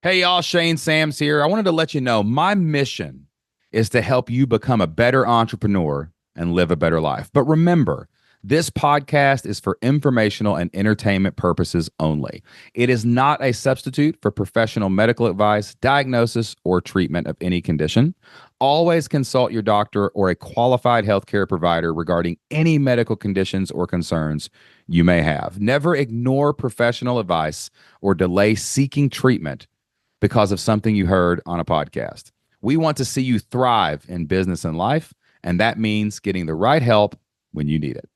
Hey, y'all, Shane Sams here. I wanted to let you know my mission is to help you become a better entrepreneur and live a better life. But remember, this podcast is for informational and entertainment purposes only. It is not a substitute for professional medical advice, diagnosis, or treatment of any condition. Always consult your doctor or a qualified healthcare provider regarding any medical conditions or concerns you may have. Never ignore professional advice or delay seeking treatment because of something you heard on a podcast. We want to see you thrive in business and life, and that means getting the right help when you need it.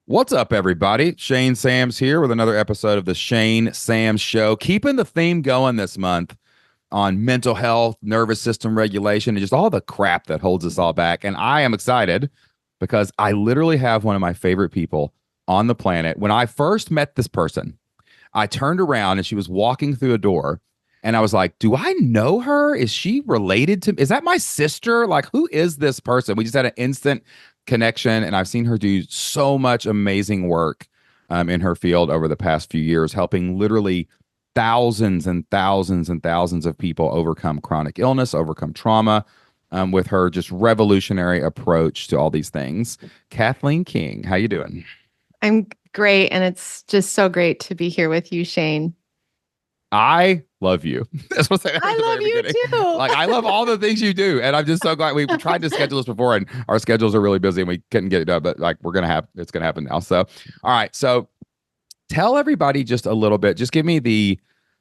What's up, everybody? Shane Sams here with another episode of the Shane Sams Show, keeping the theme going this month on mental health, nervous system regulation, and just all the crap that holds us all back. And I am excited because I literally have one of my favorite people on the planet. When I first met this person, I turned around and she was walking through a door, and I was like, do I know her? Is she related to, is that my sister? Like, who is this person? We just had an instant connection, and I've seen her do so much amazing work in her field over the past few years, helping literally thousands and thousands and thousands of people overcome chronic illness, overcome trauma, with her just revolutionary approach to all these things. Kathleen King, how you doing? I'm great, and it's just so great to be here with you, Shane. I love you. That's what I love you too. Like, I love all the things you do, and I'm just so glad. We've tried to schedule this before, and our schedules are really busy, and we couldn't get it done. But like, it's gonna happen now. So, all right. So, tell everybody just a little bit. Just give me the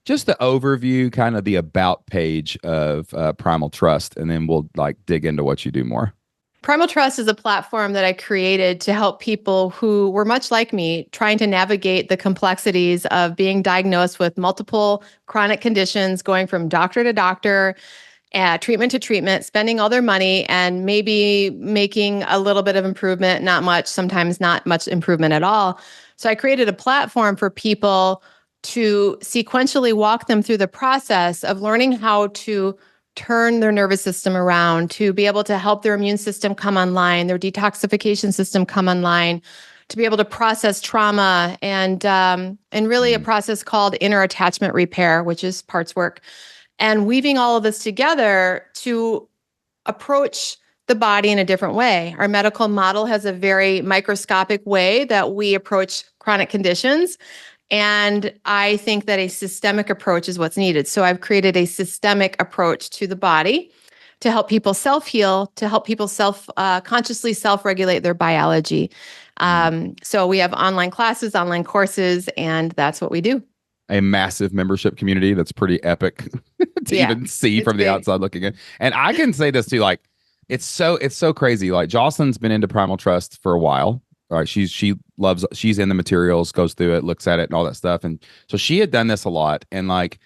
overview, kind of the about page of Primal Trust, and then we'll like dig into what you do more. Primal Trust is a platform that I created to help people who were much like me, trying to navigate the complexities of being diagnosed with multiple chronic conditions, going from doctor to doctor, treatment to treatment, spending all their money, and maybe making a little bit of improvement, not much, sometimes not much improvement at all. So I created a platform for people to sequentially walk them through the process of learning how to turn their nervous system around, to be able to help their immune system come online, their detoxification system come online, to be able to process trauma, and really a process called inner attachment repair, which is parts work, and weaving all of this together to approach the body in a different way. Our medical model has a very microscopic way that we approach chronic conditions. And I think that a systemic approach is what's needed. So I've created a systemic approach to the body to help people self-heal, to help people consciously self-regulate their biology. So we have online classes, online courses, and that's what we do. A massive membership community that's pretty epic to even see from the outside looking in. And I can say this too, like, it's so crazy. Like, Jocelyn's been into Primal Trust for a while. All right, she's in the materials, goes through it, looks at it, and all that stuff. And so she had done this a lot. And like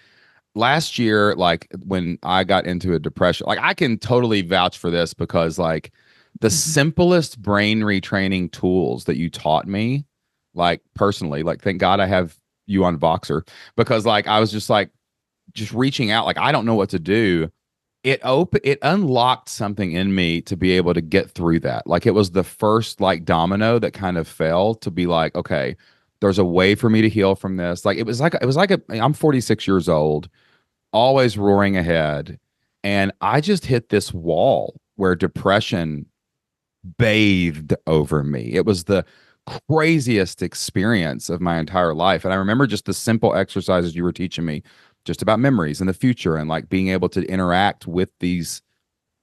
last year, like when I got into a depression, like I can totally vouch for this because like the simplest brain retraining tools that you taught me, like personally, like thank God I have you on Voxer, because like I was just reaching out, like I don't know what to do. It unlocked something in me to be able to get through that. Like it was the first like domino that kind of fell to be like, okay, there's a way for me to heal from this. Like I'm 46 years old, always roaring ahead, and I just hit this wall where depression bathed over me. It was the craziest experience of my entire life. And I remember just the simple exercises you were teaching me just about memories in the future and like being able to interact with these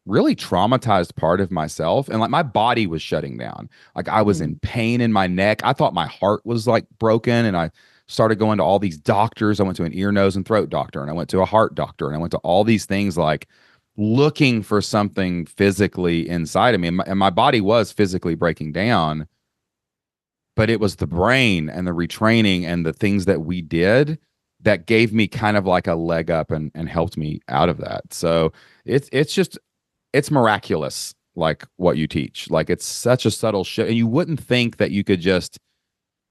really traumatized part of myself. And like my body was shutting down. Like I was in pain in my neck. I thought my heart was like broken. And I started going to all these doctors. I went to an ear, nose, and throat doctor, and I went to a heart doctor, and I went to all these things like looking for something physically inside of me. And my body was physically breaking down, but it was the brain and the retraining and the things that we did that gave me kind of like a leg up and helped me out of that. So it's miraculous, like what you teach. Like it's such a subtle shift. And you wouldn't think that you could just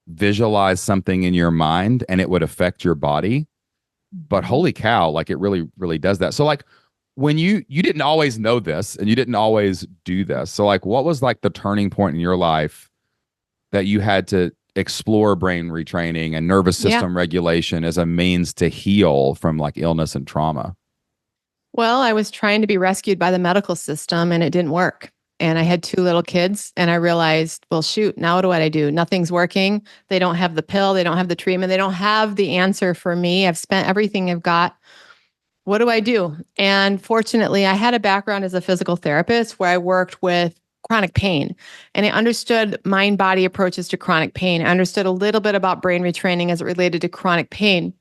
visualize something in your mind and it would affect your body. But holy cow, like it really, really does that. So like when you didn't always know this and you didn't always do this. So like what was like the turning point in your life that you had to explore brain retraining and nervous system regulation as a means to heal from like illness and trauma? Well, I was trying to be rescued by the medical system and it didn't work. And I had 2 little kids and I realized, well, shoot, now what do I do? Nothing's working. They don't have the pill. They don't have the treatment. They don't have the answer for me. I've spent everything I've got. What do I do? And fortunately, I had a background as a physical therapist where I worked with chronic pain and I understood mind-body approaches to chronic pain. I understood a little bit about brain retraining as it related to chronic pain.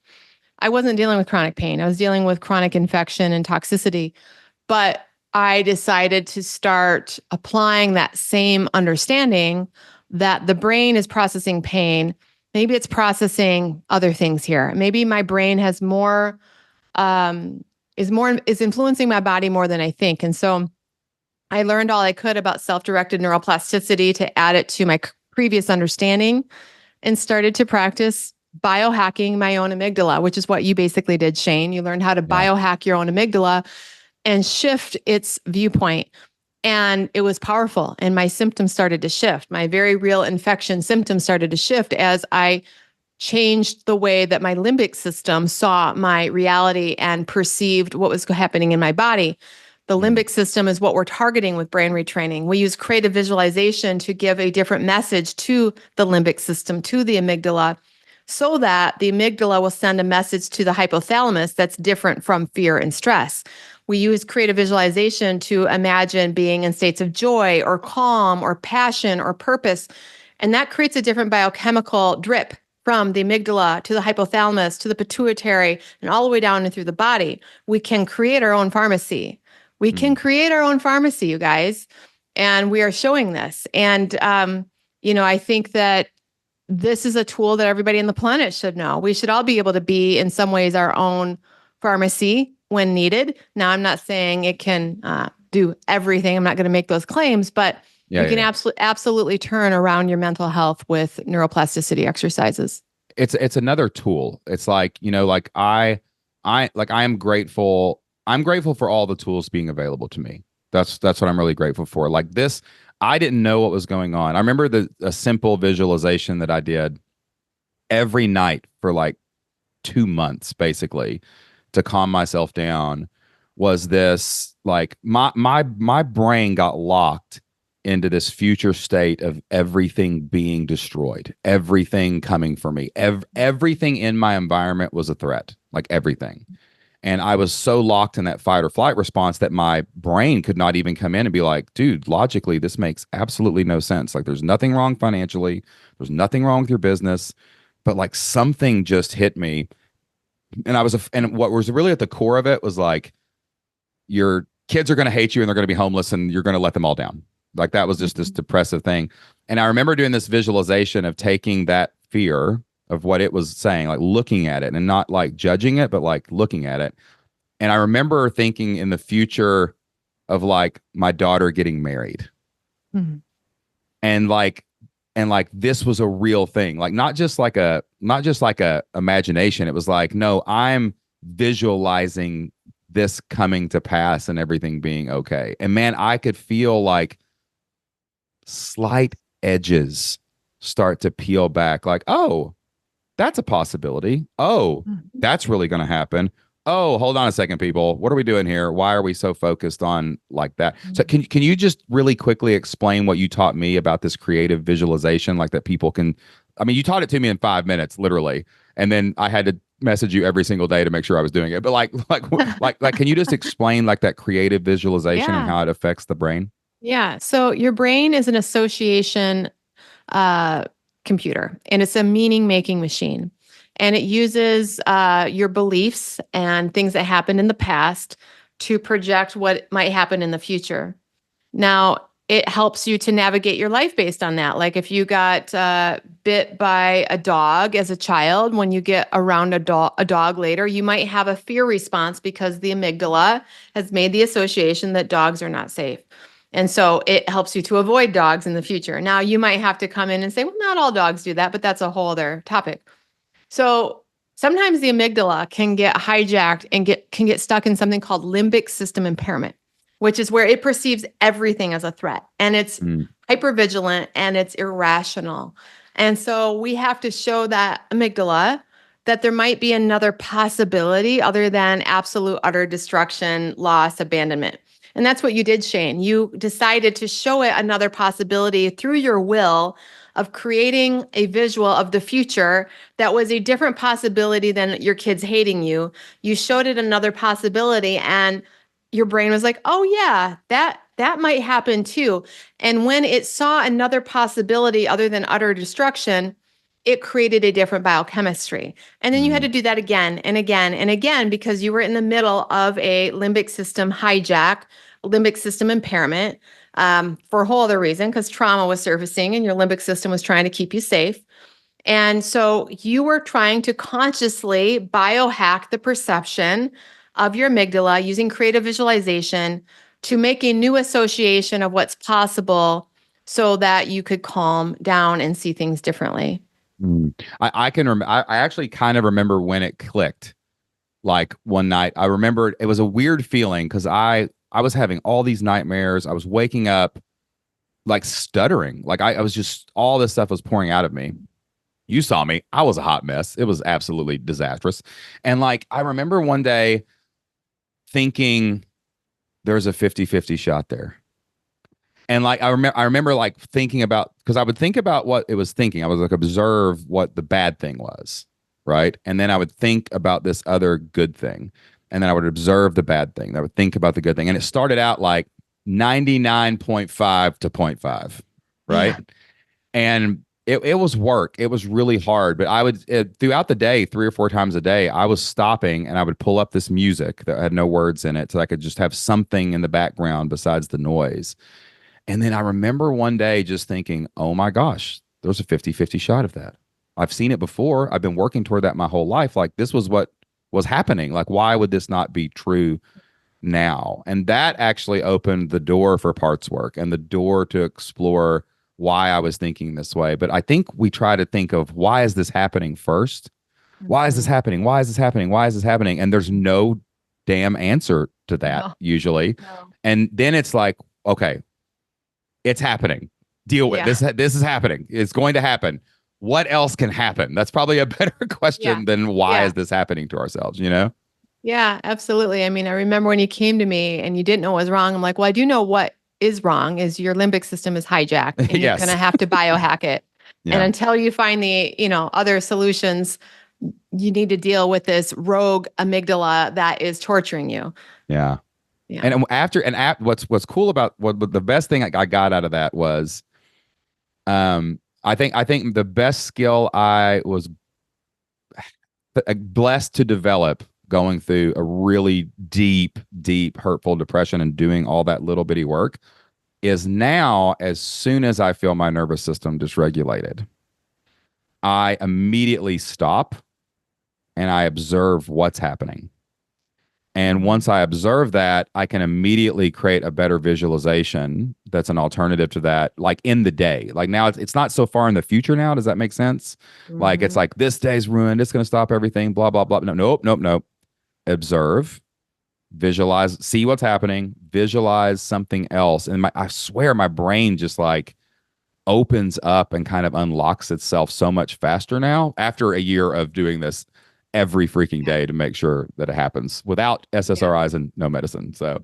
I wasn't dealing with chronic pain. I was dealing with chronic infection and toxicity. But I decided to start applying that same understanding that the brain is processing pain. Maybe it's processing other things here. Maybe my brain has is influencing my body more than I think. And so I learned all I could about self-directed neuroplasticity to add it to my previous understanding and started to practice biohacking my own amygdala, which is what you basically did, Shane. You learned how to biohack your own amygdala and shift its viewpoint. And it was powerful. And my symptoms started to shift. My very real infection symptoms started to shift as I changed the way that my limbic system saw my reality and perceived what was happening in my body. The limbic system is what we're targeting with brain retraining. We use creative visualization to give a different message to the limbic system, to the amygdala, so that the amygdala will send a message to the hypothalamus that's different from fear and stress. We use creative visualization to imagine being in states of joy or calm or passion or purpose. And that creates a different biochemical drip from the amygdala to the hypothalamus to the pituitary and all the way down and through the body. We can create our own pharmacy. We can create our own pharmacy, you guys. And we are showing this. And, I think that this is a tool that everybody on the planet should know. We should all be able to be, in some ways, our own pharmacy when needed. Now, I'm not saying it can do everything. I'm not going to make those claims, but you can absolutely turn around your mental health with neuroplasticity exercises. It's another tool. It's like, I am grateful. I'm grateful for all the tools being available to me. That's what I'm really grateful for. Like this, I didn't know what was going on. I remember a simple visualization that I did every night for like 2 months, basically, to calm myself down. Was this like my brain got locked into this future state of everything being destroyed, everything coming for me, everything in my environment was a threat, like everything. And I was so locked in that fight or flight response that my brain could not even come in and be like, dude, logically, this makes absolutely no sense. Like, there's nothing wrong financially. There's nothing wrong with your business. But like something just hit me. And and what was really at the core of it was like, your kids are going to hate you and they're going to be homeless and you're going to let them all down. Like that was just this depressive thing. And I remember doing this visualization of taking that fear of what it was saying, like looking at it and not like judging it, but like looking at it. And I remember thinking in the future of like my daughter getting married. Mm-hmm. And like this was a real thing, like not just like a imagination. It was like, no, I'm visualizing this coming to pass and everything being okay. And man, I could feel like slight edges start to peel back, like, oh, that's a possibility. Oh, that's really going to happen. Oh, hold on a second, people. What are we doing here? Why are we so focused on like that? So can you just really quickly explain what you taught me about this creative visualization, like that people can, I mean, you taught it to me in 5 minutes, literally. And then I had to message you every single day to make sure I was doing it. But like, can you just explain like that creative visualization and how it affects the brain? Yeah. So your brain is an association computer, and it's a meaning-making machine. And it uses your beliefs and things that happened in the past to project what might happen in the future. Now, it helps you to navigate your life based on that. Like if you got bit by a dog as a child, when you get around a dog later, you might have a fear response because the amygdala has made the association that dogs are not safe. And so it helps you to avoid dogs in the future. Now, you might have to come in and say, well, not all dogs do that, but that's a whole other topic. So sometimes the amygdala can get hijacked and can get stuck in something called limbic system impairment, which is where it perceives everything as a threat. And it's hypervigilant and it's irrational. And so we have to show that amygdala that there might be another possibility other than absolute utter destruction, loss, abandonment. And that's what you did, Shane. You decided to show it another possibility through your will of creating a visual of the future that was a different possibility than your kids hating you. You showed it another possibility, and your brain was like, "Oh yeah, that might happen too." And when it saw another possibility other than utter destruction, it created a different biochemistry. And then you had to do that again and again and again because you were in the middle of a limbic system hijack, limbic system impairment, for a whole other reason, because trauma was surfacing and your limbic system was trying to keep you safe. And so you were trying to consciously biohack the perception of your amygdala using creative visualization to make a new association of what's possible so that you could calm down and see things differently. I can remember. I actually kind of remember when it clicked. Like one night, I remember it was a weird feeling because I was having all these nightmares. I was waking up like stuttering. Like I was just all this stuff was pouring out of me. You saw me. I was a hot mess. It was absolutely disastrous. And like I remember one day thinking there's a 50-50 shot there. And like I remember like thinking about, because I would think about what it was thinking. I was like observe what the bad thing was, right? And then I would think about this other good thing. And then I would observe the bad thing. I would think about the good thing. And it started out like 99.5 to 0.5, right? Yeah. And it was work. It was really hard. But I would, throughout the day, 3 or 4 times a day, I was stopping and I would pull up this music that had no words in it so I could just have something in the background besides the noise. And then I remember one day just thinking, oh my gosh, there's a 50-50 shot of that. I've seen it before. I've been working toward that my whole life. Like this was what was happening. Like, why would this not be true now? And that actually opened the door for parts work and the door to explore why I was thinking this way. But I think we try to think of why is this happening first? Why is this happening? Why is this happening? Why is this happening? And there's no damn answer to that usually. No. And then it's like, okay, it's happening. Deal with this. This is happening. It's going to happen. What else can happen? That's probably a better question than why is this happening to ourselves, you know? Yeah, absolutely. I mean, I remember when you came to me and you didn't know what was wrong. I'm like, well, I do know what is wrong is your limbic system is hijacked and you're going to have to biohack it. Yeah. And until you find the, other solutions, you need to deal with this rogue amygdala that is torturing you. Yeah. Yeah. And what's cool about what the best thing I got out of that was, I think the best skill I was blessed to develop going through a really deep hurtful depression and doing all that little bitty work is now, as soon as I feel my nervous system dysregulated, I immediately stop and I observe what's happening. And once I observe that, I can immediately create a better visualization that's an alternative to that, like in the day. Like now it's not so far in the future now. Does that make sense? Mm-hmm. Like it's like this day's ruined. It's going to stop everything, blah, blah, blah. Nope. Observe, visualize, see what's happening, visualize something else. And I swear my brain just like opens up and kind of unlocks itself so much faster now after a year of doing this every freaking day to make sure that it happens without SSRIs and no medicine. So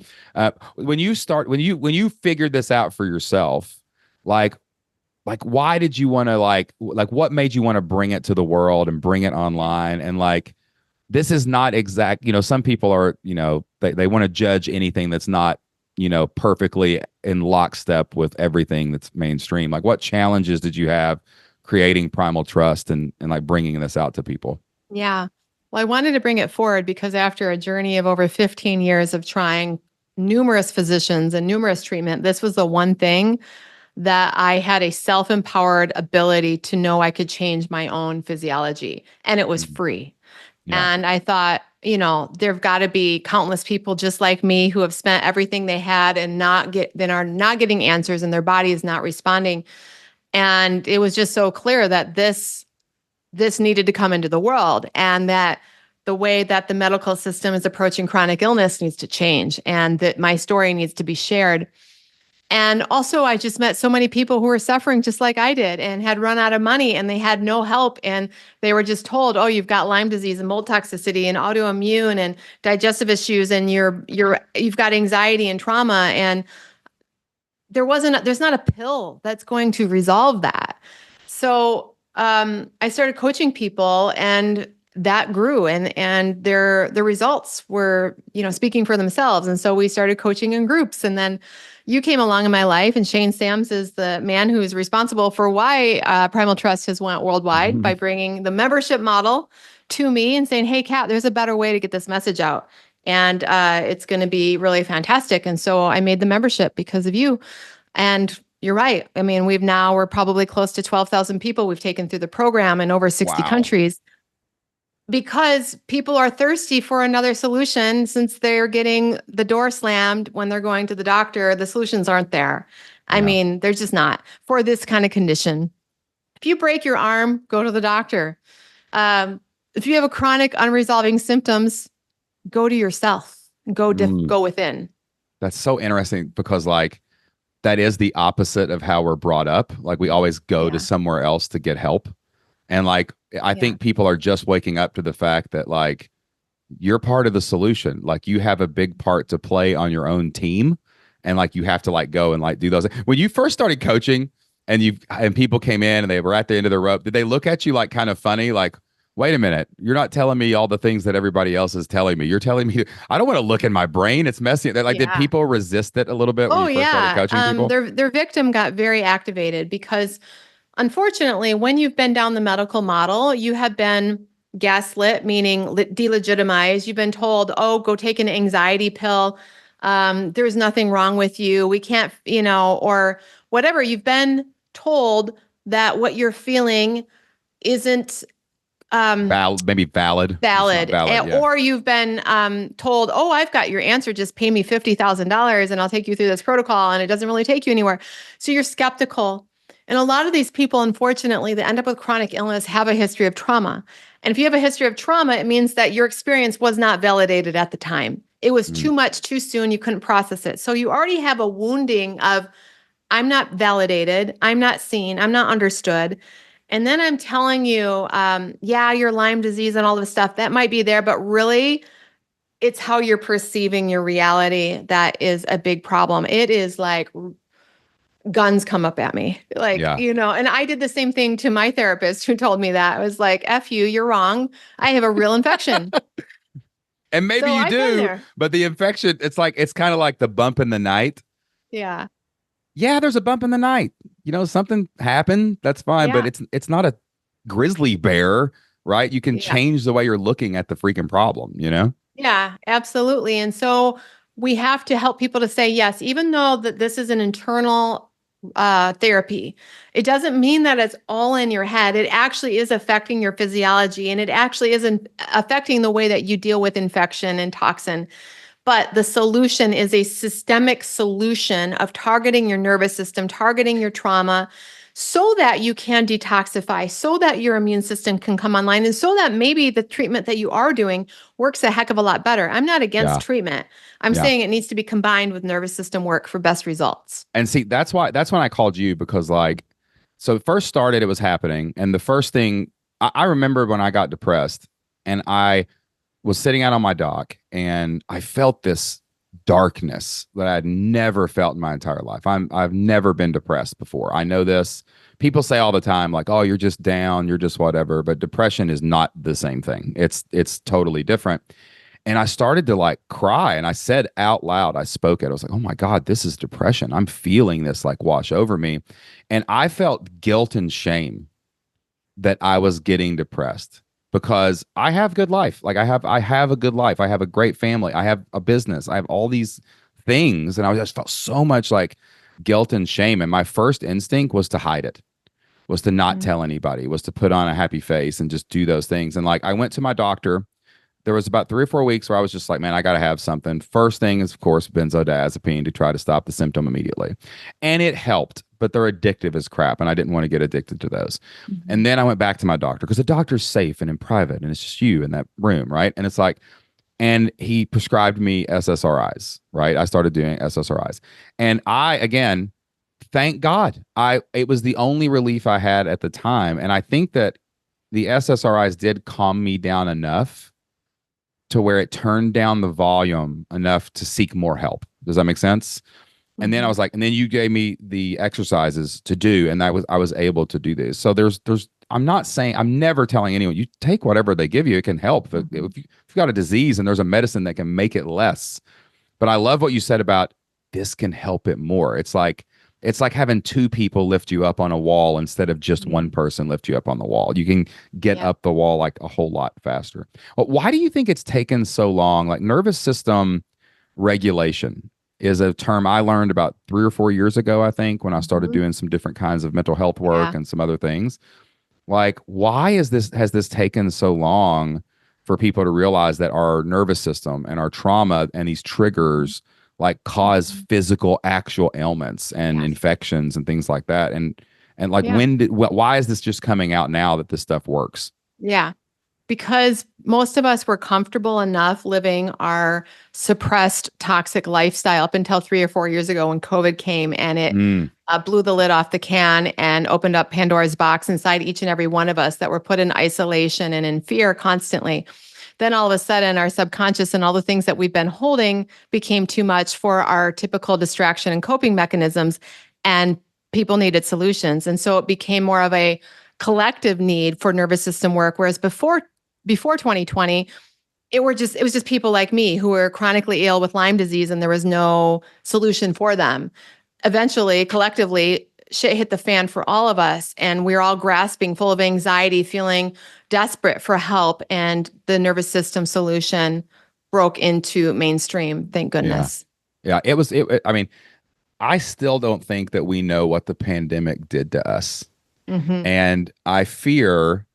when you figured this out for yourself, like why did you want to like what made you want to bring it to the world and bring it online? And like, this is not exact, some people are, they want to judge anything that's not, perfectly in lockstep with everything that's mainstream. Like what challenges did you have creating Primal Trust and like bringing this out to people? Yeah. Well, I wanted to bring it forward because after a journey of over 15 years of trying numerous physicians and numerous treatment, this was the one thing that I had a self-empowered ability to know I could change my own physiology, and it was free. Yeah. And I thought, there've got to be countless people just like me who have spent everything they had and are not getting answers and their body is not responding. And it was just so clear that this needed to come into the world, and that the way that the medical system is approaching chronic illness needs to change, and that my story needs to be shared. And also, I just met so many people who were suffering just like I did and had run out of money and they had no help. And they were just told, oh, you've got Lyme disease and mold toxicity and autoimmune and digestive issues and you've got anxiety and trauma. And there's not a pill that's going to resolve that. So I started coaching people and that grew and their results were, speaking for themselves. And so we started coaching in groups. And then you came along in my life, and Shane Sams is the man who's responsible for why Primal Trust has went worldwide by bringing the membership model to me and saying, hey, Kat, there's a better way to get this message out. And it's going to be really fantastic. And so I made the membership because of you. And you're right. I mean, we're probably close to 12,000 people we've taken through the program in over 60 countries. Because people are thirsty for another solution since they're getting the door slammed when they're going to the doctor. The solutions aren't there. I mean, they're just not for this kind of condition. If you break your arm, go to the doctor. If you have a chronic unresolving symptoms, go to yourself. Go within. That's so interesting because that is the opposite of how we're brought up. Like we always go to somewhere else to get help. And I think people are just waking up to the fact that you're part of the solution. Like you have a big part to play on your own team. And you have to go and do those. When you first started coaching and people came in and they were at the end of the rope, did they look at you kind of funny? Wait a minute, you're not telling me all the things that everybody else is telling me. You're telling me, I don't want to look in my brain. It's messy. Did people resist it a little bit when you first started coaching people? Their victim got very activated because unfortunately, when you've been down the medical model, you have been gaslit, meaning delegitimized. You've been told, oh, go take an anxiety pill. There's nothing wrong with you. We can't, or whatever. You've been told that what you're feeling isn't maybe valid. Or you've been told, oh, I've got your answer. Just pay me $50,000 and I'll take you through this protocol. And it doesn't really take you anywhere. So you're skeptical. And a lot of these people, unfortunately, that end up with chronic illness have a history of trauma. And if you have a history of trauma, it means that your experience was not validated at the time. It was too much too soon. You couldn't process it. So you already have a wounding of, I'm not validated. I'm not seen. I'm not understood. And then I'm telling you, your Lyme disease and all this stuff, that might be there, but really it's how you're perceiving your reality that is a big problem. It is guns come up at me, and I did the same thing to my therapist who told me that. I was like, F you, you're wrong. I have a real infection. And maybe you do, but the infection, it's kind of like the bump in the night. Yeah. Yeah, there's a bump in the night. Something happened. That's fine. But it's not a grizzly bear, right? You can change the way you're looking at the freaking problem, Yeah, absolutely. And so we have to help people to say, yes, even though that this is an internal therapy, it doesn't mean that it's all in your head. It actually is affecting your physiology, and it actually isn't affecting the way that you deal with infection and toxin. But the solution is a systemic solution of targeting your nervous system, targeting your trauma, so that you can detoxify, so that your immune system can come online, and so that maybe the treatment that you are doing works a heck of a lot better. I'm not against treatment. I'm saying it needs to be combined with nervous system work for best results. And see, that's when I called you, because so it first started, it was happening. And the first thing I remember when I got depressed and I was sitting out on my dock and I felt this darkness that I'd never felt in my entire life. I've never been depressed before. I know this. People say all the time, oh, you're just down, you're just whatever. But depression is not the same thing. It's totally different. And I started to cry, and I said out loud, I spoke it. I was like, oh my God, this is depression. I'm feeling this wash over me. And I felt guilt and shame that I was getting depressed. Because I have good life. I have a good life. I have a great family. I have a business. I have all these things. And I just felt so much guilt and shame. And my first instinct was to hide it, was to not tell anybody, was to put on a happy face and just do those things. And I went to my doctor. There was about 3 or 4 weeks where I was just man, I got to have something. First thing is, of course, benzodiazepine to try to stop the symptom immediately. And it helped, but they're addictive as crap. And I didn't want to get addicted to those. And then I went back to my doctor because the doctor's safe and in private and it's just you in that room, right? And it's And he prescribed me SSRIs, right? I started doing SSRIs. And I, again, thank God, it was the only relief I had at the time. And I think that the SSRIs did calm me down enough to where it turned down the volume enough to seek more help. Does that make sense? And then I was like, and then you gave me the exercises to do, and I was able to do this. So I'm not saying, I'm never telling anyone, you take whatever they give you, it can help. If you've got a disease and there's a medicine that can make it less. But I love what you said about this can help it more. It's like having two people lift you up on a wall instead of just one person lift you up on the wall. You can get up the wall like a whole lot faster. Well, why do you think it's taken so long? Like nervous system regulation is a term I learned about 3 or 4 years ago, I think, when I started doing some different kinds of mental health work and some other things. Like, why has this taken so long for people to realize that our nervous system and our trauma and these triggers like cause physical actual ailments and infections and things like that? And like why is this just coming out now that this stuff works? Yeah. Because most of us were comfortable enough living our suppressed toxic lifestyle up until 3 or 4 years ago when COVID came and it blew the lid off the can and opened up Pandora's box inside each and every one of us that were put in isolation and in fear constantly. Then all of a sudden, our subconscious and all the things that we've been holding became too much for our typical distraction and coping mechanisms, and people needed solutions. And so it became more of a collective need for nervous system work, whereas before 2020, it was just people like me who were chronically ill with Lyme disease and there was no solution for them. Eventually, collectively, shit hit the fan for all of us and we were all grasping, full of anxiety, feeling desperate for help, and the nervous system solution broke into mainstream, thank goodness. Yeah, I mean, I still don't think that we know what the pandemic did to us. And I fear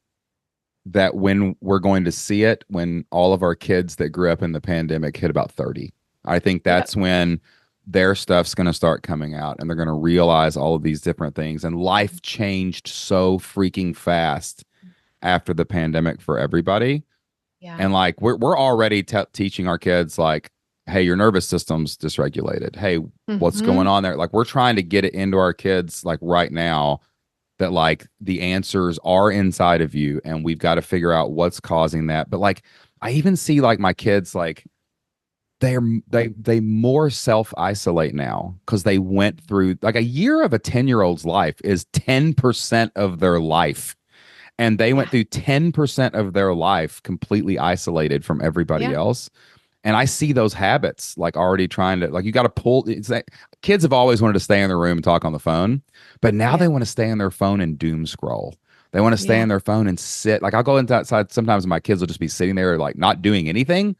that when we're going to see it, when all of our kids that grew up in the pandemic hit about 30, I think that's when their stuff's going to start coming out and they're going to realize all of these different things. And life changed so freaking fast after the pandemic for everybody. And like, we're already teaching our kids like, hey, your nervous system's dysregulated. Hey, what's going on there? Like, we're trying to get it into our kids like right now, that like the answers are inside of you and we've got to figure out what's causing that. But like, I even see like my kids, like they more self-isolate now because they went through like a year of a 10-year-old's life is 10% of their life. And they went through 10% of their life completely isolated from everybody else. And I see those habits like already trying to, like, you got to pull. It's like, kids have always wanted to stay in their room and talk on the phone, but now they want to stay on their phone and doom scroll. They want to stay on their phone and sit. Like, I'll go outside sometimes and my kids will just be sitting there like not doing anything.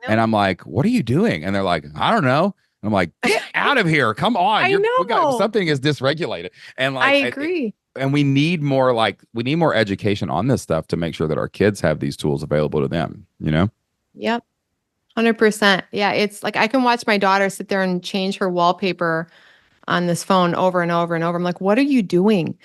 And I'm like, what are you doing? And they're like, I don't know. And I'm like, get out of here. Come on. I know. Something is dysregulated. And like, I agree. And we need more education on this stuff to make sure that our kids have these tools available to them, you know? Yep. 100%. Yeah. It's like, I can watch my daughter sit there and change her wallpaper on this phone over and over and over. I'm like, what are you doing?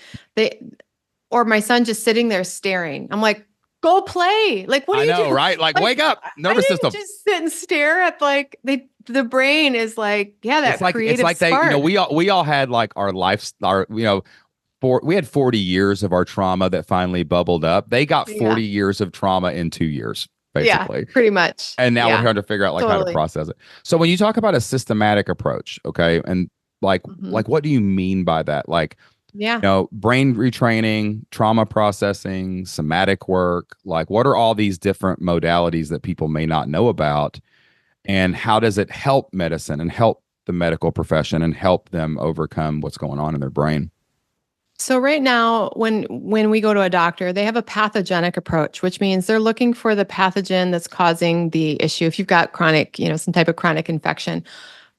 Or my son just sitting there staring. I'm like, go play. Like, what are you doing? Right? Like, wake up, nervous system. Just sit and stare at like the brain is like, that creative spark. They, you know, we all had like our life, we had 40 years of our trauma that finally bubbled up. They got 40 years of trauma in 2 years, basically. Yeah, pretty much. And now we're trying to figure out like how to process it. So when you talk about a systematic approach, okay, and like what do you mean by that? Like, you know, brain retraining, trauma processing, somatic work, like what are all these different modalities that people may not know about? And how does it help medicine and help the medical profession and help them overcome what's going on in their brain? So right now, when we go to a doctor, they have a pathogenic approach, which means they're looking for the pathogen that's causing the issue. If you've got chronic, some type of chronic infection,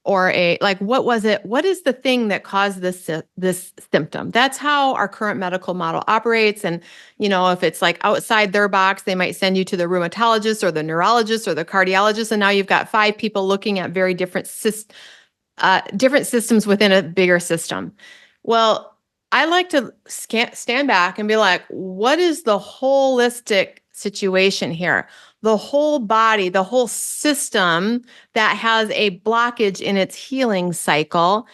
or what was it? What is the thing that caused this symptom? That's how our current medical model operates. And, if it's like outside their box, they might send you to the rheumatologist or the neurologist or the cardiologist. And now you've got 5 people looking at very different systems within a bigger system. Well, I like to stand back and be like, what is the holistic situation here. The whole body, the whole system that has a blockage in its healing cycle.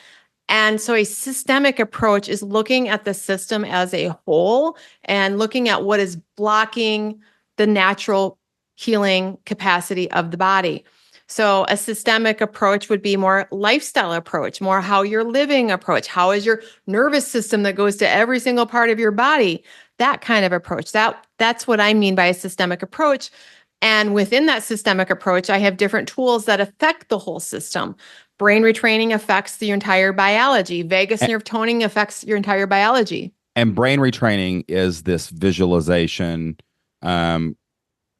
And so a systemic approach is looking at the system as a whole and looking at what is blocking the natural healing capacity of the body. So a systemic approach would be more lifestyle approach, more how you're living approach. How is your nervous system that goes to every single part of your body? That kind of approach. That's what I mean by a systemic approach. And within that systemic approach, I have different tools that affect the whole system. Brain retraining affects the entire biology. Vagus nerve toning affects your entire biology. And brain retraining is this visualization,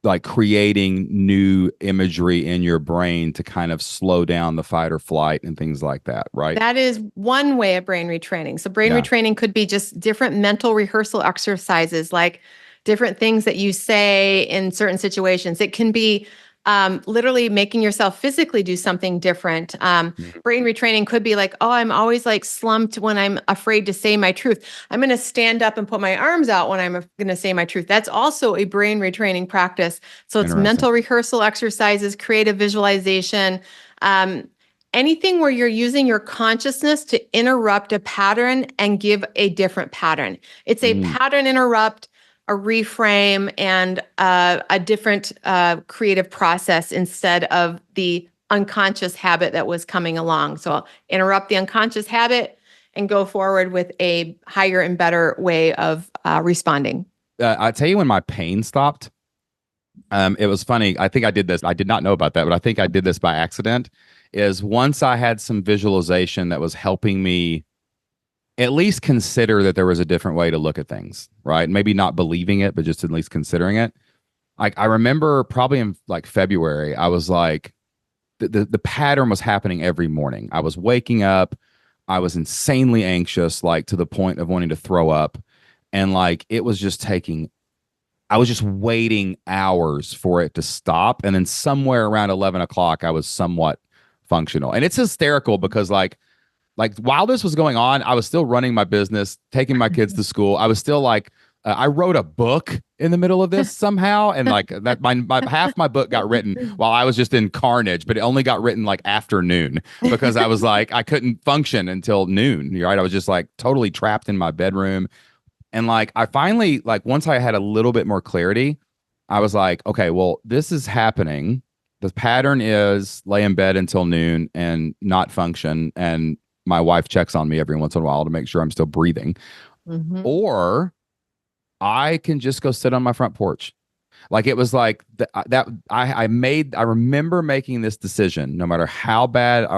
like creating new imagery in your brain to kind of slow down the fight or flight and things like that, right? That is one way of brain retraining. So brain retraining could be just different mental rehearsal exercises, like different things that you say in certain situations. It can be literally making yourself physically do something different. Brain retraining could be like, oh, I'm always like slumped when I'm afraid to say my truth. I'm going to stand up and put my arms out when I'm going to say my truth. That's also a brain retraining practice. So it's mental rehearsal exercises, creative visualization, anything where you're using your consciousness to interrupt a pattern and give a different pattern. It's a pattern interrupt, a reframe, and a different creative process instead of the unconscious habit that was coming along. So I'll interrupt the unconscious habit and go forward with a higher and better way of responding. I tell you when my pain stopped. It was funny. I think I did this. I did not know about that, but I think I did this by accident. Is once I had some visualization that was helping me at least consider that there was a different way to look at things, right? Maybe not believing it, but just at least considering it. Like I remember probably in like February, I was like, the pattern was happening every morning. I was waking up, I was insanely anxious, like to the point of wanting to throw up. And like, it was just I was just waiting hours for it to stop. And then somewhere around 11 o'clock, I was somewhat functional. And it's hysterical because like while this was going on, I was still running my business, taking my kids to school. I was still like, I wrote a book in the middle of this somehow. And like that, my half my book got written while I was just in carnage, but it only got written like afternoon because I was like, I couldn't function until noon. Right. I was just like totally trapped in my bedroom. And like, I finally, like once I had a little bit more clarity, I was like, okay, well, this is happening. The pattern is lay in bed until noon and not function. And my wife checks on me every once in a while to make sure I'm still breathing. Or I can just go sit on my front porch. Like it was like I remember making this decision, no matter how bad,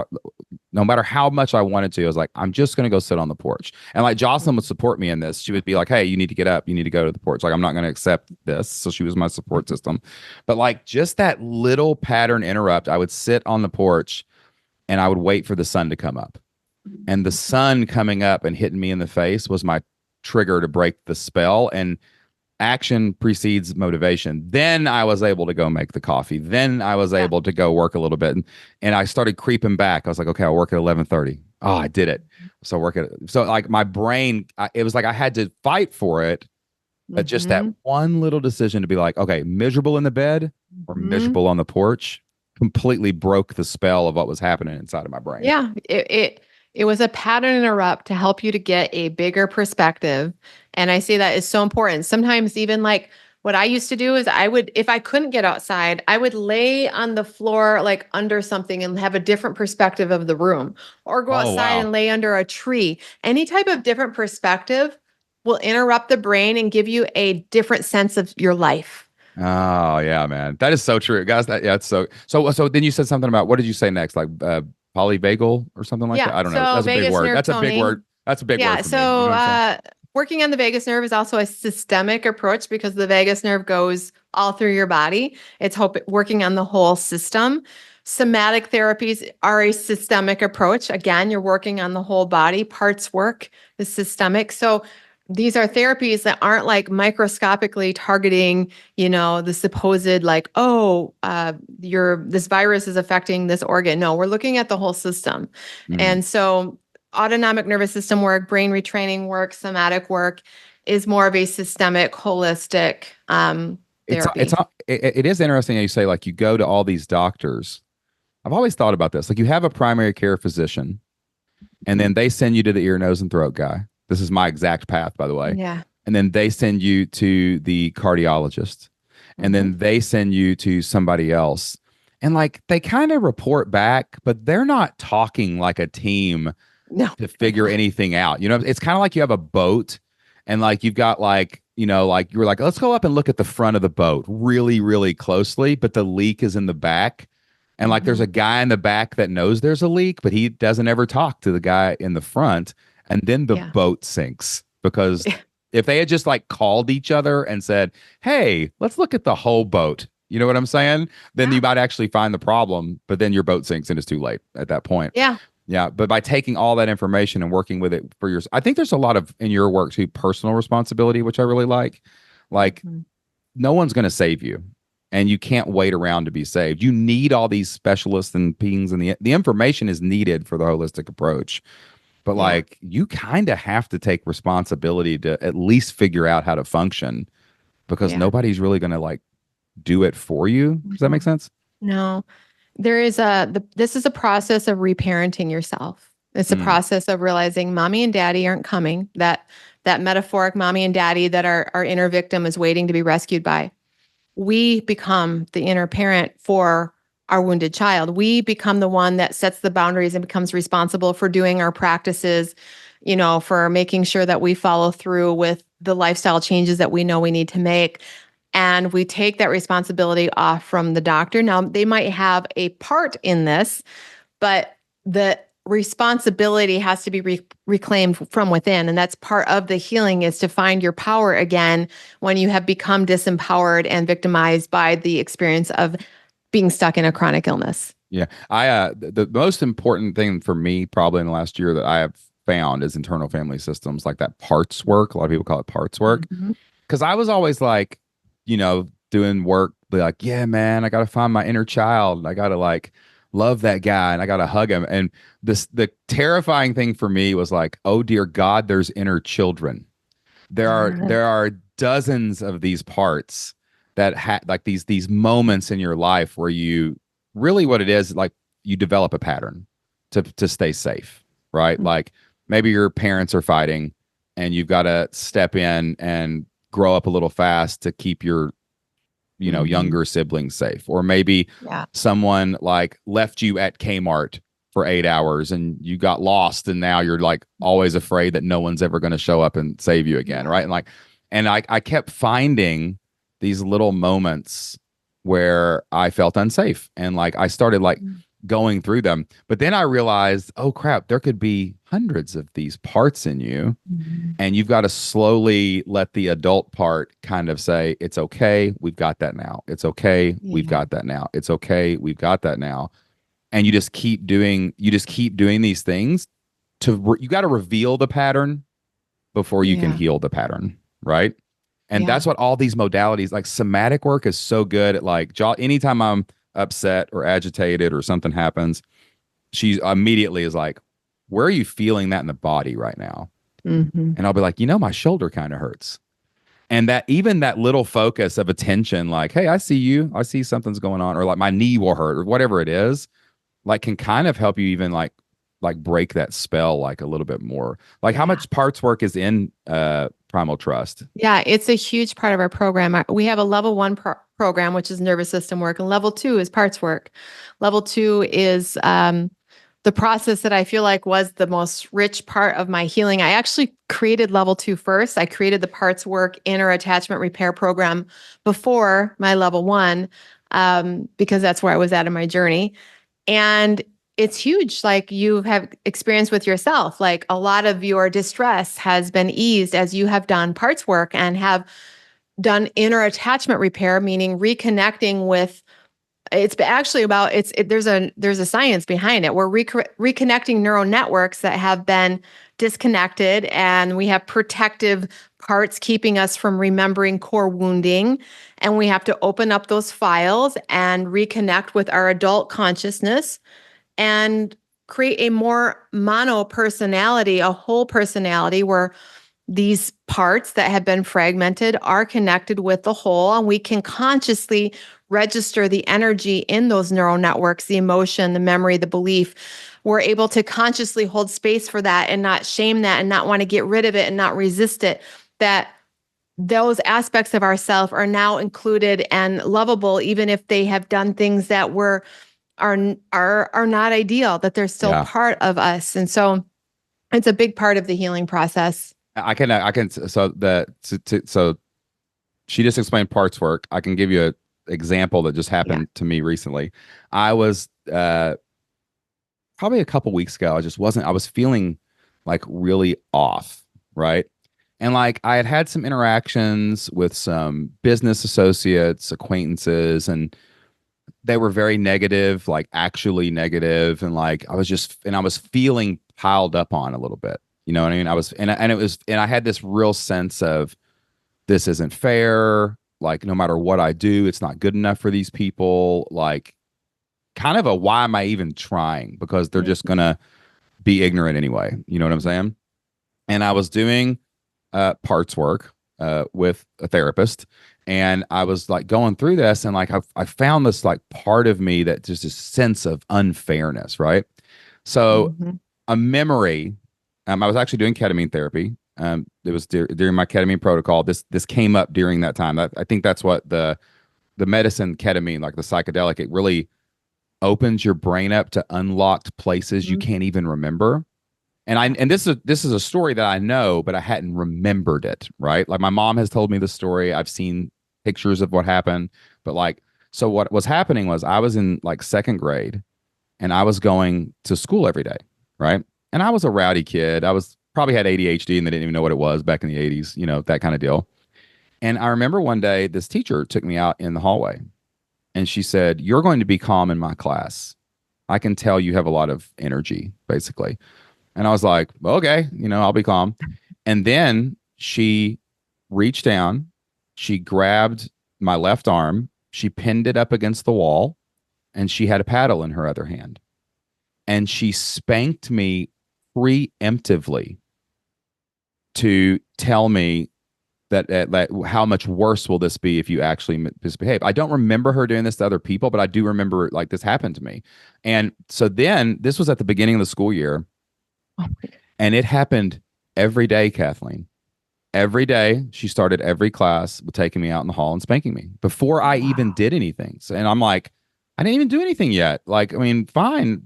no matter how much I wanted to, I was like, I'm just going to go sit on the porch. And like Jocelyn would support me in this. She would be like, hey, you need to get up. You need to go to the porch. Like, I'm not going to accept this. So she was my support system. But like just that little pattern interrupt, I would sit on the porch and I would wait for the sun to come up. And the sun coming up and hitting me in the face was my trigger to break the spell. And action precedes motivation. Then I was able to go make the coffee. Then I was able to go work a little bit. And I started creeping back. I was like, okay, I'll work at 11:30. Oh, I did it. So like my brain, it was like I had to fight for it. But just that one little decision to be like, okay, miserable in the bed or miserable on the porch completely broke the spell of what was happening inside of my brain. Yeah. It was a pattern interrupt to help you to get a bigger perspective. And I say that is so important. Sometimes even like what I used to do is if I couldn't get outside, I would lay on the floor, like under something and have a different perspective of the room, or go outside and lay under a tree. Any type of different perspective will interrupt the brain and give you a different sense of your life. Oh yeah, man. That is so true. Guys, it's so then you said something about, what did you say next? Like, polyvagal or something like that. I don't know. That's a big word. That's a big word. That's a big word. For so me. You know working on the vagus nerve is also a systemic approach because the vagus nerve goes all through your body. It's working on the whole system. Somatic therapies are a systemic approach. Again, you're working on the whole body. Parts work is systemic. So these are therapies that aren't like microscopically targeting, the supposed like, this virus is affecting this organ. No, we're looking at the whole system. And so autonomic nervous system work, brain retraining work, somatic work is more of a systemic, holistic therapy. It is interesting how you say like you go to all these doctors. I've always thought about this. Like you have a primary care physician, and then they send you to the ear, nose, and throat guy. This is my exact path, by the way. Yeah. And then they send you to the cardiologist, and Hmm. then they send you to somebody else. And like they kind of report back, but they're not talking like a team No. to figure anything out. You know, it's kind of like you have a boat and like you've got like, you know, like you're like, let's go up and look at the front of the boat really, really closely, but the leak is in the back. And like there's Hmm. a guy in the back that knows there's a leak, but he doesn't ever talk to the guy in the front. And then the Yeah. boat sinks because if they had just like called each other and said, hey, let's look at the whole boat. You know what I'm saying? Then you Yeah. might actually find the problem, but then your boat sinks and it's too late at that point. Yeah. Yeah, but by taking all that information and working with it for yours, I think there's a lot of in your work too personal responsibility, which I really like. Like Mhm. no one's going to save you, and you can't wait around to be saved. You need all these specialists and pings, and the information is needed for the holistic approach. But Yeah. like you kind of have to take responsibility to at least figure out how to function because Yeah. nobody's really going to like do it for you. Does that make Mhm. sense? No. There is this is a process of reparenting yourself. It's a Mm, process of realizing mommy and daddy aren't coming. That metaphoric mommy and daddy that our inner victim is waiting to be rescued by. We become the inner parent for our wounded child. We become the one that sets the boundaries and becomes responsible for doing our practices, for making sure that we follow through with the lifestyle changes that we know we need to make. And we take that responsibility off from the doctor. Now, they might have a part in this, but the responsibility has to be reclaimed from within. And that's part of the healing, is to find your power again when you have become disempowered and victimized by the experience of being stuck in a chronic illness. yeah. The most important thing for me probably in the last year that I have found is internal family systems, like that parts work. A lot of people call it parts work. Mhm. Because I was always like, doing work, be like, yeah, man, I gotta find my inner child. I gotta like love that guy and I gotta hug him. And the terrifying thing for me was like, oh dear God, there's inner children. Yeah. There are dozens of these parts that like these moments in your life where you really what it is like you develop a pattern to stay safe, right? Mhm. Like maybe your parents are fighting and you've got to step in and grow up a little fast to keep your Mhm. younger siblings safe, or maybe Yeah. someone like left you at Kmart for 8 hours and you got lost and now you're like always afraid that no one's ever going to show up and save you again, Yeah. right? And I kept finding these little moments where I felt unsafe and like I started like Mhm. going through them, but then I realized, oh crap, there could be hundreds of these parts in you, Mhm. and you've got to slowly let the adult part kind of say, it's okay, we've got that now. It's okay, we've Yeah. got that now. It's okay, we've got that now. And you just keep doing these things you got to reveal the pattern before you can Yeah. heal the pattern, right? And Yeah. that's what all these modalities, like somatic work, is so good at. Like anytime I'm upset or agitated or something happens, she immediately is like, where are you feeling that in the body right now? Mhm. And I'll be like, my shoulder kind of hurts. And that even that little focus of attention, like, hey, I see you, I see something's going on, or like my knee will hurt, or whatever it is, like can kind of help you even like break that spell like a little bit more. Like how Yeah. much parts work is in Primal Trust? Yeah, it's a huge part of our program. We have a level one program, which is nervous system work, and level two is parts work. Level two is the process that I feel like was the most rich part of my healing. I actually created level two first. I created the parts work inner attachment repair program before my level one, because that's where I was at in my journey. And it's huge. Like you have experience with yourself, like a lot of your distress has been eased as you have done parts work and have done inner attachment repair, meaning reconnecting with. It's actually about there's a science behind it. We're reconnecting neural networks that have been disconnected, and we have protective parts keeping us from remembering core wounding, and we have to open up those files and reconnect with our adult consciousness and create a more mono personality, a whole personality where these parts that have been fragmented are connected with the whole, and we can consciously register the energy in those neural networks, the emotion, the memory, the belief. We're able to consciously hold space for that and not shame that and not want to get rid of it and not resist it. That those aspects of ourself are now included and lovable, even if they have done things that are not ideal, that they're still part of us. And so it's a big part of the healing process. So she just explained parts work. I can give you an example that just happened to me recently. I was probably a couple weeks ago. I was feeling like really off, right? And like I had some interactions with some business associates, acquaintances, and they were very negative, like actually negative. And like I was feeling piled up on a little bit. You know what I mean? And I had this real sense of this isn't fair. Like no matter what I do, it's not good enough for these people. Like kind of a why am I even trying? Because they're just gonna be ignorant anyway. You know what I'm saying? And I was doing parts work with a therapist, and I was like going through this, and like I found this like part of me that just a sense of unfairness, right? So a memory. I was actually doing ketamine therapy. It was during my ketamine protocol. This came up during that time. I think that's what the medicine ketamine, like the psychedelic, it really opens your brain up to unlocked places you can't even remember. And this is a story that I know, but I hadn't remembered it, right? Like my mom has told me the story. I've seen pictures of what happened, but like so what was happening was I was in like second grade and I was going to school every day, right? And I was a rowdy kid. I was probably had ADHD and they didn't even know what it was back in the 80s, you know, that kind of deal. And I remember one day this teacher took me out in the hallway and she said, "You're going to be calm in my class. I can tell you have a lot of energy," basically. And I was like, well, okay, you know, I'll be calm. And then she reached down, she grabbed my left arm, she pinned it up against the wall, and she had a paddle in her other hand. And she spanked me preemptively to tell me that how much worse will this be if you actually misbehave. I don't remember her doing this to other people, but I do remember like this happened to me. And so then this was at the beginning of the school year. Oh and it happened every day, Kathleen. Every day, she started every class with taking me out in the hall and spanking me before I even did anything. So, and I'm like, I didn't even do anything yet. Like, I mean, fine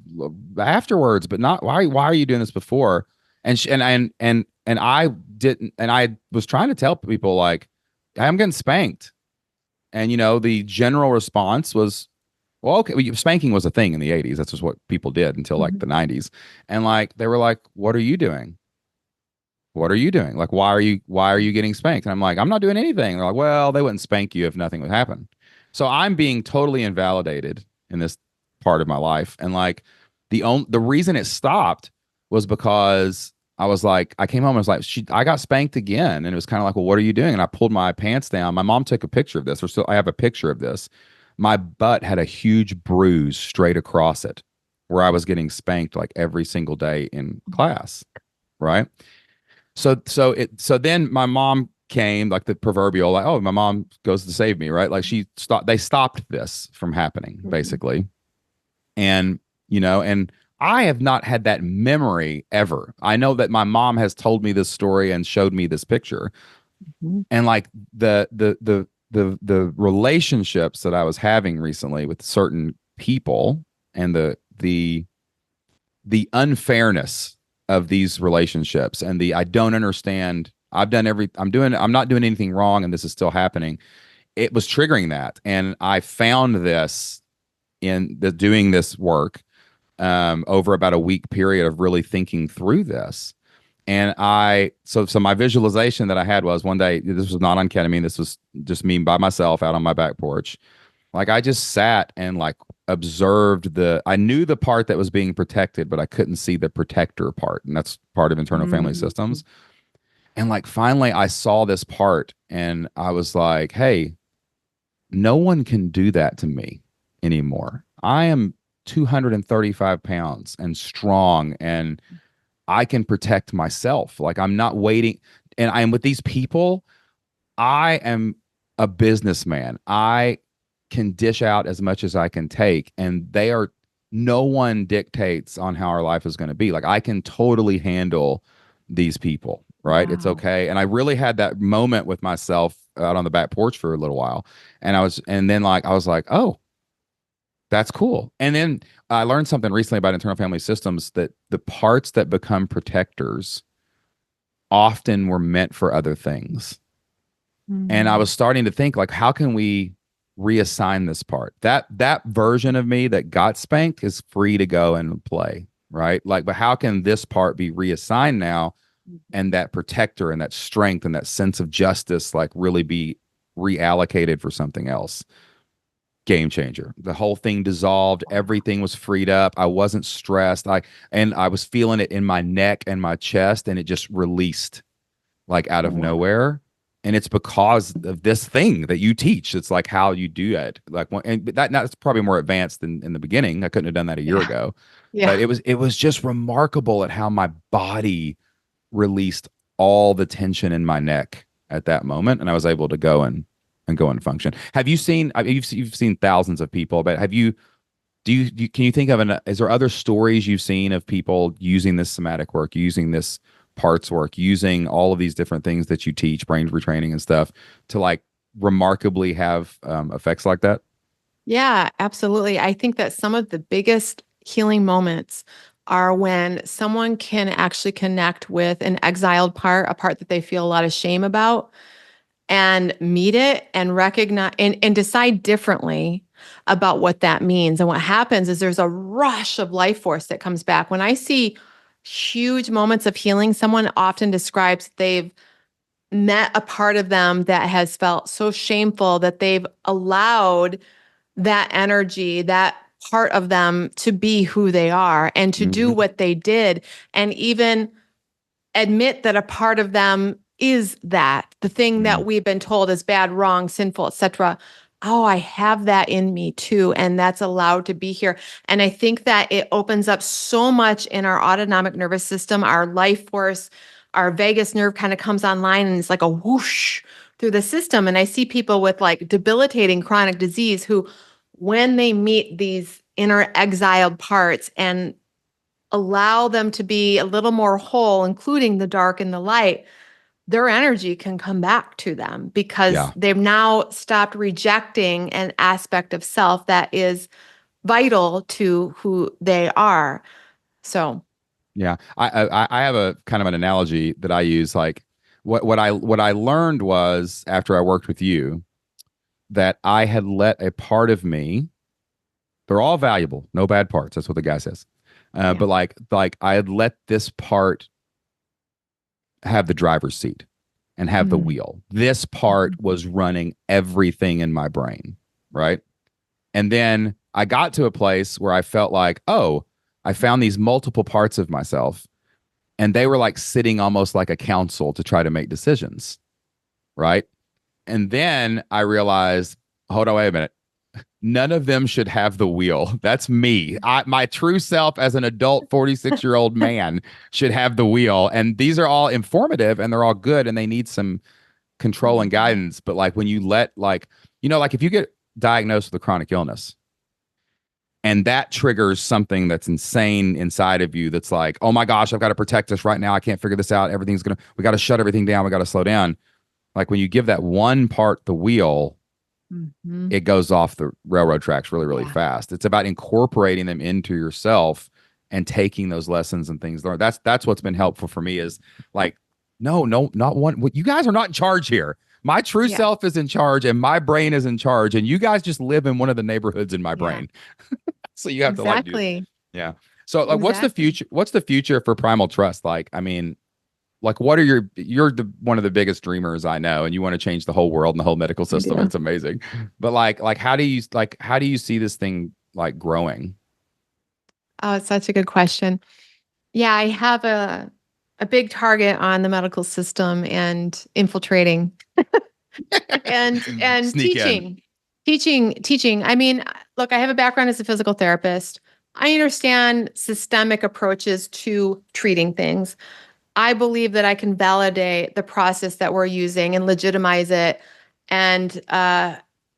afterwards, but not why. Why are you doing this before? And and I didn't. And I was trying to tell people like, I'm getting spanked. And you know, the general response was, well, okay, well, spanking was a thing in the 80s. That's just what people did until like the 90s. And like they were like, "What are you doing? What are you doing? Like why are you getting spanked?" And I'm like, "I'm not doing anything." They're like, "Well, they wouldn't spank you if nothing would happen." So I'm being totally invalidated in this part of my life. And like the reason it stopped was because I was like, I came home and was like, I got spanked again. And it was kind of like, "Well, what are you doing?" And I pulled my pants down. My mom took a picture of this, or still I have a picture of this. My butt had a huge bruise straight across it where I was getting spanked like every single day in class. Right. So then my mom came, like the proverbial, like, oh, my mom goes to save me, right? Like they stopped this from happening, basically. And, you know, and I have not had that memory ever. I know that my mom has told me this story and showed me this picture. And like the relationships that I was having recently with certain people and the unfairness of these relationships and the I don't understand. I'm not doing anything wrong and this is still happening. It was triggering that. And I found this in doing this work over about a week period of really thinking through this. And so my visualization that I had was one day, this was not on ketamine. This was just me by myself out on my back porch. Like I just sat and like observed I knew the part that was being protected, but I couldn't see the protector part. And that's part of internal family systems. And like finally I saw this part and I was like, hey, no one can do that to me anymore. I am 235 pounds and strong and I can protect myself. Like I'm not waiting. and I'm with these people. I am a businessman. I can dish out as much as I can take, and no one dictates on how our life is going to be. Like I can totally handle these people, right? It's Wow. okay. And I really had that moment with myself out on the back porch for a little while. And then like I was like, oh, that's cool. And then I learned something recently about internal family systems, that the parts that become protectors often were meant for other things. And I Mm. was starting to think, like, how can we reassign this part? That version of me that got spanked is free to go and play, right? Like, but how can this part be reassigned now, and that protector and that strength and that sense of justice like really be reallocated for something else? Game changer. The whole thing dissolved. Everything was freed up. I wasn't stressed. I was feeling it in my neck and my chest, and it just released like out of Wow. nowhere. And it's because of this thing that you teach. It's like how you do it. Like, and that's probably more advanced than in the beginning. I couldn't have done that a year Yeah. ago, but Yeah. it was just remarkable at how my body released all the tension in my neck at that moment, and I was able to go and function. Have you seen? I mean, you've seen thousands of people, but have you? Can you think of is there other stories you've seen of people using this somatic work, using this parts work, using all of these different things that you teach, brain retraining and stuff, to like remarkably have effects like that? Yeah, absolutely. I think that some of the biggest healing moments are when someone can actually connect with an exiled part, a part that they feel a lot of shame about, and meet it and recognize and decide differently about what that means. And what happens is there's a rush of life force that comes back. When I see huge moments of healing, someone often describes they've met a part of them that has felt so shameful that they've allowed that energy, that part of them to be who they are and to do Hmm. what they did, and even admit that a part of them is that the thing that we've been told is bad, wrong, sinful, etc. Oh, I have that in me too, and that's allowed to be here. And I think that it opens up so much in our autonomic nervous system, our life force, our vagus nerve kind of comes online, and it's like a whoosh through the system. And I see people with like debilitating chronic disease who, when they meet these inner exiled parts and allow them to be a little more whole, including the dark and the light, their energy can come back to them because Yeah. they've now stopped rejecting an aspect of self that is vital to who they are. So, Yeah, I have a kind of an analogy that I use. Like what I learned was after I worked with you, that I had let a part of me. They're all valuable, no bad parts. That's what the guy says. yeah. But like I had let this part have the driver's seat and have the Mm. wheel. This part was running everything in my brain, right? And then I got to a place where I felt like, oh, I found these multiple parts of myself, and they were like sitting almost like a council to try to make decisions, right? And then I realized, hold on, wait a minute. None of them should have the wheel. That's me. My true self as an adult 46-year-old man should have the wheel. And these are all informative and they're all good and they need some control and Mhm. guidance. But like when you let like if you get diagnosed with a chronic illness and that triggers something that's insane inside of you, that's like, oh my gosh, I've got to protect us right now. I can't figure this out. We got to shut everything down. We got to slow down. Like when you give that one part the wheel, Mhm. it goes off the railroad tracks really, really Yeah. fast. It's about incorporating them into yourself and taking those lessons and things learned. That's what's been helpful for me is like, no, not one. You guys are not in charge here. My true Yeah. self is in charge and my brain is in charge. And you guys just live in one of the neighborhoods in my Yeah. brain. So you have to like do, Exactly. yeah. So like, what's the Exactly. future? What's the future for Primal Trust? Like, I mean, like what are you're one of the biggest dreamers I know, and you want to change the whole world and the whole medical system. Yeah. It's amazing. But how do you see this thing like growing? Oh, it's such a good question. Yeah, I have a big target on the medical system and infiltrating and Sneak in. teaching. I mean, look, I have a background as a physical therapist. I understand systemic approaches to treating things. I believe that I can validate the process that we're using and legitimize it and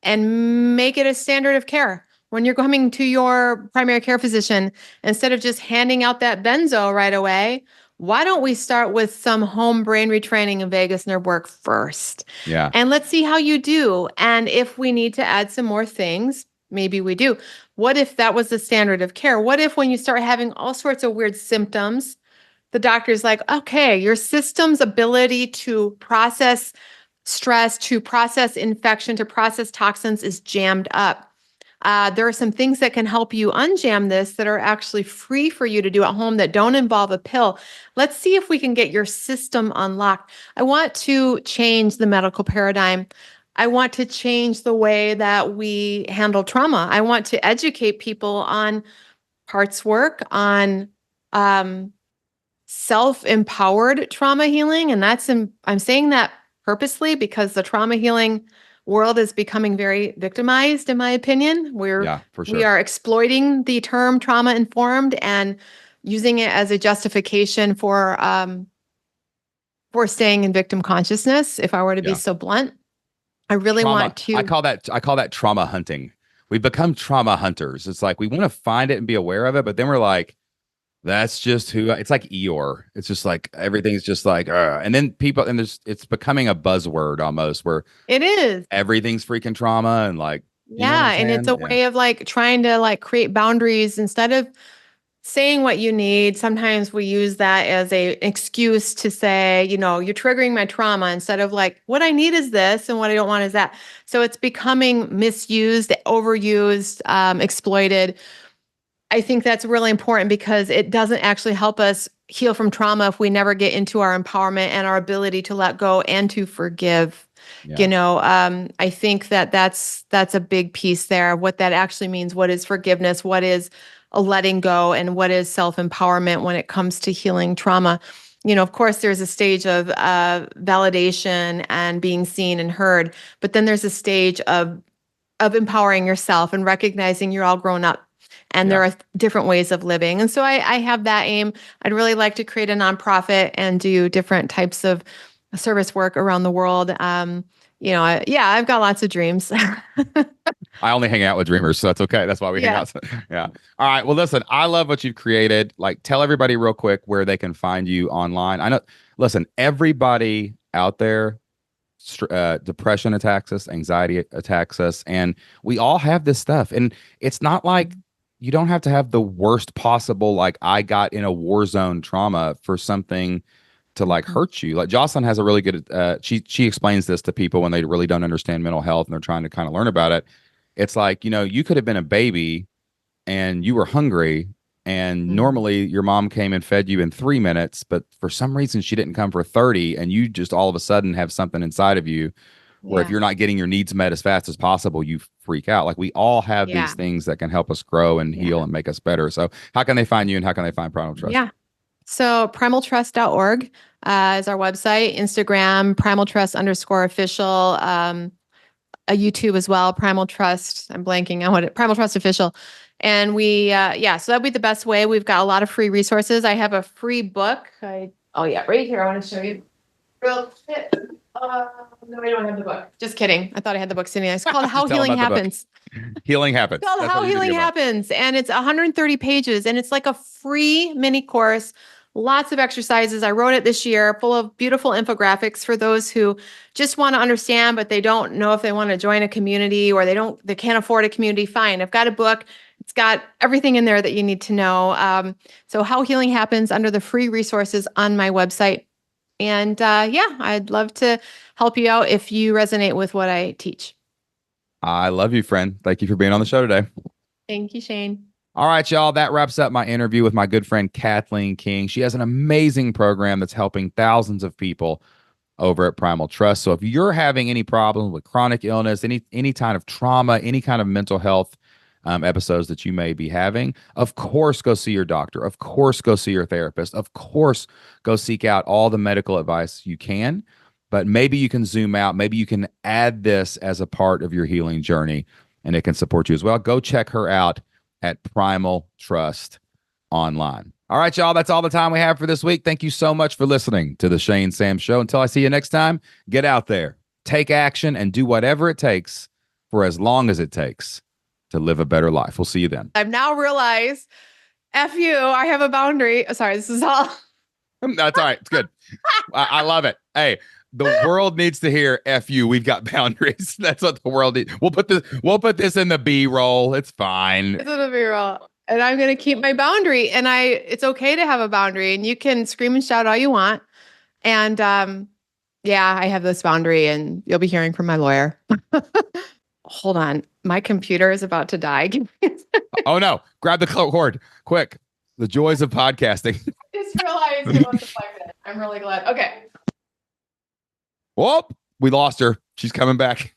make it a standard of care. When you're coming to your primary care physician, instead of just handing out that benzo right away, why don't we start with some home brain retraining and vagus nerve work first? Yeah. And let's see how you do. And if we need to add some more things, maybe we do. What if that was the standard of care? What if when you start having all sorts of weird symptoms, the doctor's like, okay, your system's ability to process stress, to process infection, to process toxins is jammed up. There are some things that can help you unjam this that are actually free for you to do at home that don't involve a pill. Let's see if we can get your system unlocked. I want to change the medical paradigm. I want to change the way that we handle trauma. I want to educate people on parts work, on self-empowered trauma healing. And I'm saying that purposely because the trauma healing world is becoming very victimized, in my opinion. For sure. We are exploiting the term trauma informed and using it as a justification for staying in victim consciousness, if I were to be so blunt. I really want to. I call that trauma hunting. We become trauma hunters. It's like we want to find it and be aware of it, but then we're like, that's just who it's like Eeyore. It's just like everything's just like, and then people, and it's becoming a buzzword almost where it is. Everything's freaking trauma and like, and it's a way of like trying to like create boundaries instead of saying what you need. Sometimes we use that as an excuse to say, you're triggering my trauma instead of like, what I need is this and what I don't want is that. So it's becoming misused, overused, exploited. I think that's really important because it doesn't actually help us heal from trauma if we never get into our empowerment and our ability to let go and to forgive. I think that's a big piece there of what that actually means. What is forgiveness? What is a letting go? And what is self-empowerment when it comes to healing trauma? Of course, there's a stage of validation and being seen and heard, but then there's a stage of empowering yourself and recognizing you're all grown up. And there are different ways of living. And so I have that aim. I'd really like to create a nonprofit and do different types of service work around the world. I've got lots of dreams. I only hang out with dreamers, so that's okay. That's why we hang out. Yeah. All right. Well, listen, I love what you've created. Like, tell everybody real quick where they can find you online. I know, listen, everybody out there, depression attacks us, anxiety attacks us, and we all have this stuff. And it's not like you don't have to have the worst possible, like I got in a war zone trauma for something to like hurt you. Like Jocelyn has a really good, she explains this to people when they really don't understand mental health and they're trying to kind of learn about it. It's like, you could have been a baby and you were hungry and normally your mom came and fed you in 3 minutes, but for some reason she didn't come for 30 and you just all of a sudden have something inside of you where if you're not getting your needs met as fast as possible, you freak out. Like we all have these things that can help us grow and heal and make us better. So how can they find you and how can they find Primal Trust? Yeah. So primaltrust.org is our website, Instagram, primaltrust_official, a YouTube as well, Primal Trust. I'm blanking on Primal Trust Official. And we, so that'd be the best way. We've got a lot of free resources. I have a free book. Right here. I want to show you real quick. No, I don't have the book. Just kidding. I thought I had the book sitting there. It's called How Healing Happens. Healing Happens. It's called How Healing Happens. And it's 130 pages. And it's like a free mini course. Lots of exercises. I wrote it this year, full of beautiful infographics for those who just want to understand, but they don't know if they want to join a community or they can't afford a community. Fine. I've got a book. It's got everything in there that you need to know. So How Healing Happens under the free resources on my website. And I'd love to help you out if you resonate with what I teach. I love you, friend. Thank you for being on the show today. Thank you, Shane. All right, y'all. That wraps up my interview with my good friend, Cathleen King. She has an amazing program that's helping thousands of people over at Primal Trust. So if you're having any problems with chronic illness, any kind of trauma, any kind of mental health episodes that you may be having, of course, go see your doctor. Of course, go see your therapist. Of course, go seek out all the medical advice you can. But maybe you can zoom out. Maybe you can add this as a part of your healing journey, and it can support you as well. Go check her out at Primal Trust online. All right, y'all. That's all the time we have for this week. Thank you so much for listening to the Shane Sam Show. Until I see you next time, get out there, take action, and do whatever it takes for as long as it takes to live a better life. We'll see you then. I've now realized, F you, I have a boundary. Sorry, this is all. That's all right. It's good. I love it. Hey, the world needs to hear F you. We've got boundaries. That's what the world needs. We'll put this in the B-roll. It's fine. It's in the B-roll. And I'm going to keep my boundary. And it's okay to have a boundary, and you can scream and shout all you want. And yeah, I have this boundary, and you'll be hearing from my lawyer. Hold on. My computer is about to die. Oh no. Grab the cord. Quick. The joys of podcasting. I just realized it wasn't plugged in. I'm really glad. Okay. Whoop. We lost her. She's coming back.